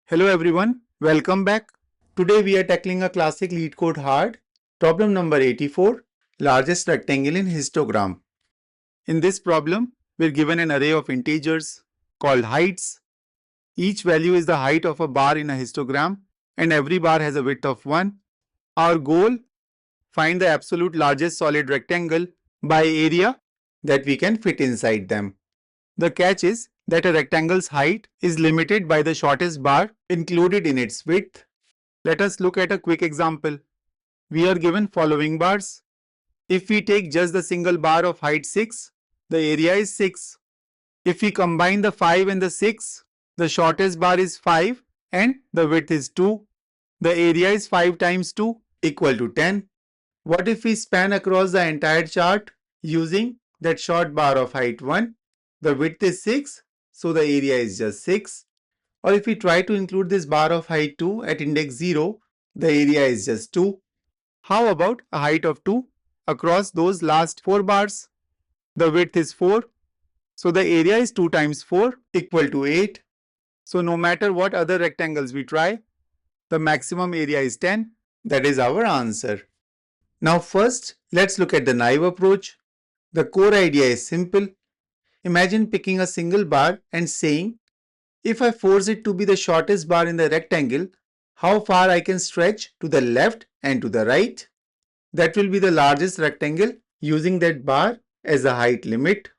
Hello everyone, welcome back. Today we are tackling a classic Leetcode hard, problem number 84, largest rectangle in histogram. In this problem, we're given an array of integers called heights. Each value is the height of a bar in a histogram and every bar has a width of 1. Our goal, find the absolute largest solid rectangle by area that we can fit inside them. The catch is that a rectangle's height is limited by the shortest bar included in its width. Let us look at a quick example. We are given following bars. If we take just the single bar of height 6, the area is 6. If we combine the 5 and the 6, the shortest bar is 5 and the width is 2. The area is 5 times 2 equal to 10. What if we span across the entire chart using that short bar of height 1? The width is 6, so the area is just 6. Or if we try to include this bar of height 2 at index 0, the area is just 2. How about a height of 2 across those last 4 bars? The width is 4, so the area is 2 times 4 equal to 8. So no matter what other rectangles we try, the maximum area is 10. That is our answer. Now first, let's look at the naive approach. The core idea is simple. Imagine picking a single bar and saying, if I force it to be the shortest bar in the rectangle, how far I can stretch to the left and to the right? That will be the largest rectangle using that bar as a height limit.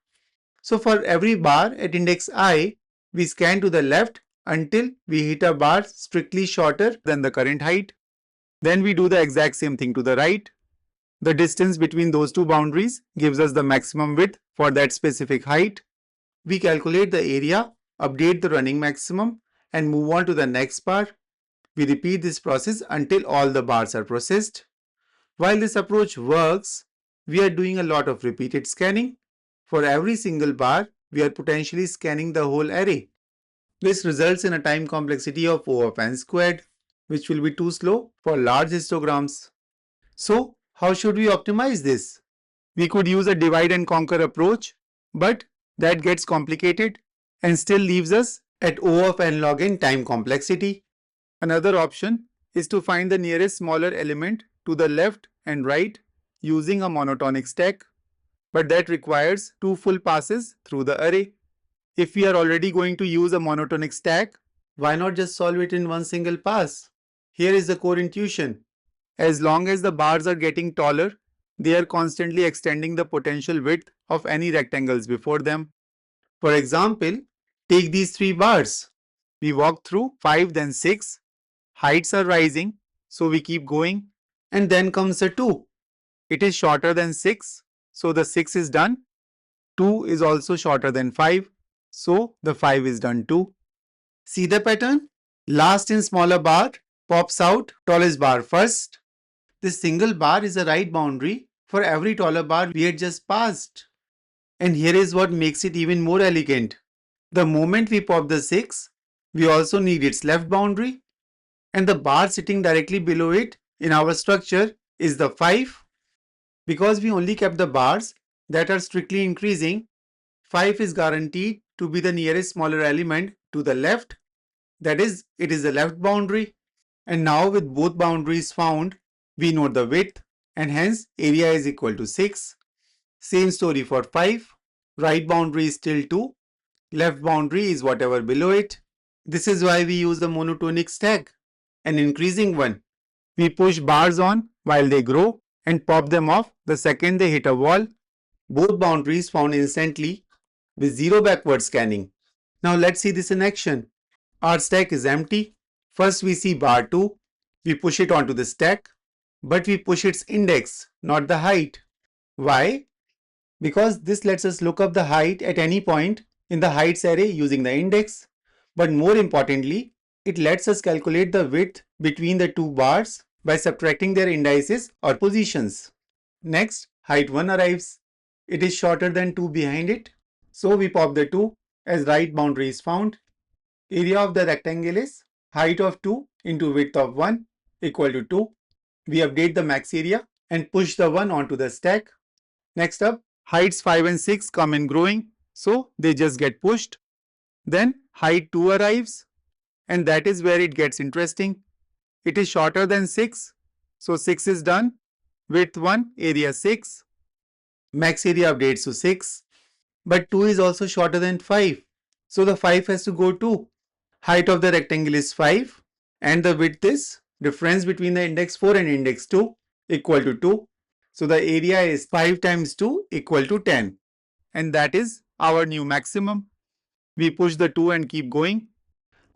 So for every bar at index I, we scan to the left until we hit a bar strictly shorter than the current height. Then we do the exact same thing to the right. The distance between those two boundaries gives us the maximum width for that specific height. We calculate the area, update the running maximum, and move on to the next bar. We repeat this process until all the bars are processed. While this approach works, we are doing a lot of repeated scanning. For every single bar, we are potentially scanning the whole array. This results in a time complexity of O of n squared, which will be too slow for large histograms. So, how should we optimize this? We could use a divide and conquer approach, but that gets complicated and still leaves us at O of n log n time complexity. Another option is to find the nearest smaller element to the left and right using a monotonic stack, but that requires 2 full passes through the array. If we are already going to use a monotonic stack, why not just solve it in one single pass? Here is the core intuition. As long as the bars are getting taller, they are constantly extending the potential width of any rectangles before them. For example, take these 3 bars. We walk through 5 then 6. Heights are rising, so we keep going. And then comes a 2. It is shorter than 6, so the 6 is done. 2 is also shorter than 5, so the 5 is done too. See the pattern? Last in smaller bar pops out tallest bar first. This single bar is a right boundary for every taller bar we had just passed. And here is what makes it even more elegant. The moment we pop the 6, we also need its left boundary. And the bar sitting directly below it in our structure is the 5. Because we only kept the bars that are strictly increasing, 5 is guaranteed to be the nearest smaller element to the left. That is, it is the left boundary. And now with both boundaries found, we know the width and hence area is equal to 6. Same story for 5. Right boundary is still 2. Left boundary is whatever below it. This is why we use the monotonic stack, an increasing one. We push bars on while they grow and pop them off the second they hit a wall. Both boundaries found instantly with zero backward scanning. Now let's see this in action. Our stack is empty. First we see bar 2. We push it onto the stack. But we push its index, not the height. Why? Because this lets us look up the height at any point in the heights array using the index. But more importantly, it lets us calculate the width between the 2 bars by subtracting their indices or positions. Next, height 1 arrives. It is shorter than 2 behind it. So we pop the 2 as right boundary is found. Area of the rectangle is height of 2 into width of 1 equal to 2. We update the max area and push the 1 onto the stack. Next up, heights 5 and 6 come in growing, so they just get pushed. Then height 2 arrives And that is where it gets interesting. It is shorter than 6. So 6 is done. Width 1, area 6. Max area updates to 6. But 2 is also shorter than 5. So the 5 has to go too. Height of the rectangle is 5. And the width is difference between the index 4 and index 2 equal to 2. So the area is 5 times 2 equal to 10. And that is our new maximum. We push the 2 and keep going.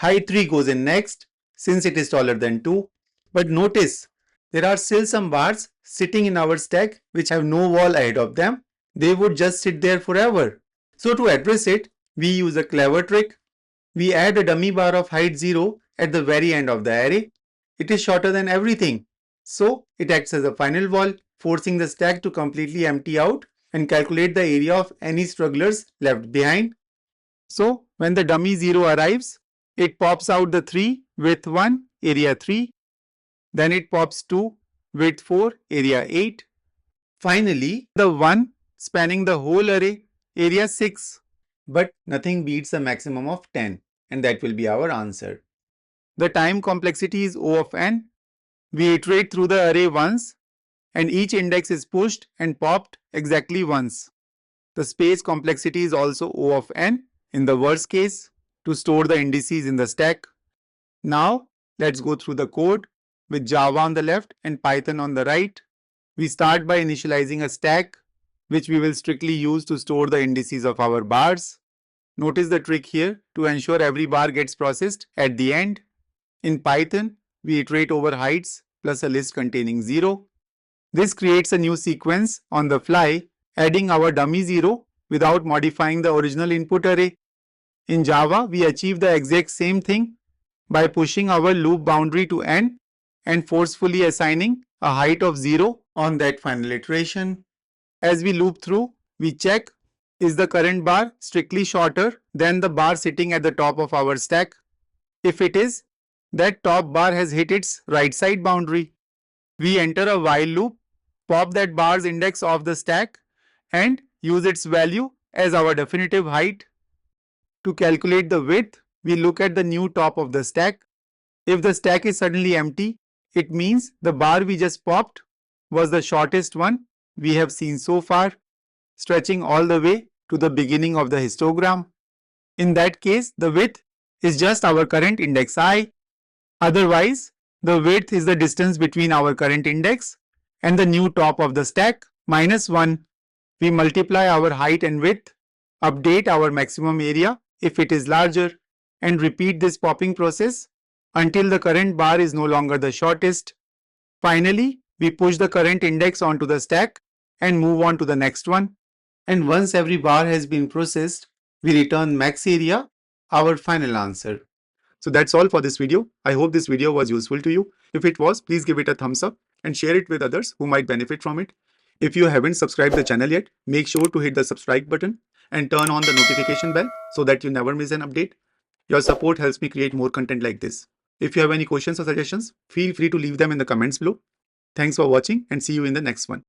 Height 3 goes in next since it is taller than 2. But notice there are still some bars sitting in our stack which have no wall ahead of them. They would just sit there forever. So to address it, we use a clever trick. We add a dummy bar of height 0 at the very end of the array. It is shorter than everything. So it acts as a final wall, forcing the stack to completely empty out and calculate the area of any strugglers left behind. So when the dummy 0 arrives, it pops out the 3, width 1, area 3. Then it pops 2, width 4, area 8. Finally, the 1 spanning the whole array, area 6. But nothing beats a maximum of 10, and that will be our answer. The time complexity is O of n. We iterate through the array once, and each index is pushed and popped exactly once. The space complexity is also O of n in the worst case to store the indices in the stack. Now, let's go through the code with Java on the left and Python on the right. We start by initializing a stack, which we will strictly use to store the indices of our bars. Notice the trick here to ensure every bar gets processed at the end. In Python, we iterate over heights plus a list containing 0. This creates a new sequence on the fly, adding our dummy 0 without modifying the original input array. In Java, we achieve the exact same thing by pushing our loop boundary to n and forcefully assigning a height of 0 on that final iteration. As we loop through, we check, is the current bar strictly shorter than the bar sitting at the top of our stack? If it is, that top bar has hit its right side boundary. We enter a while loop, pop that bar's index off the stack and use its value as our definitive height. To calculate the width, we look at the new top of the stack. If the stack is suddenly empty, it means the bar we just popped was the shortest one we have seen so far, stretching all the way to the beginning of the histogram. In that case, the width is just our current index I. Otherwise, the width is the distance between our current index and the new top of the stack minus 1. We multiply our height and width, update our maximum area if it is larger, and repeat this popping process until the current bar is no longer the shortest. Finally, we push the current index onto the stack and move on to the next one. And once every bar has been processed, we return max area, our final answer. So that's all for this video. I hope this video was useful to you. If it was, please give it a thumbs up and share it with others who might benefit from it. If you haven't subscribed the channel yet, make sure to hit the subscribe button and turn on the notification bell so that you never miss an update. Your support helps me create more content like this. If you have any questions or suggestions, feel free to leave them in the comments below. Thanks for watching and see you in the next one.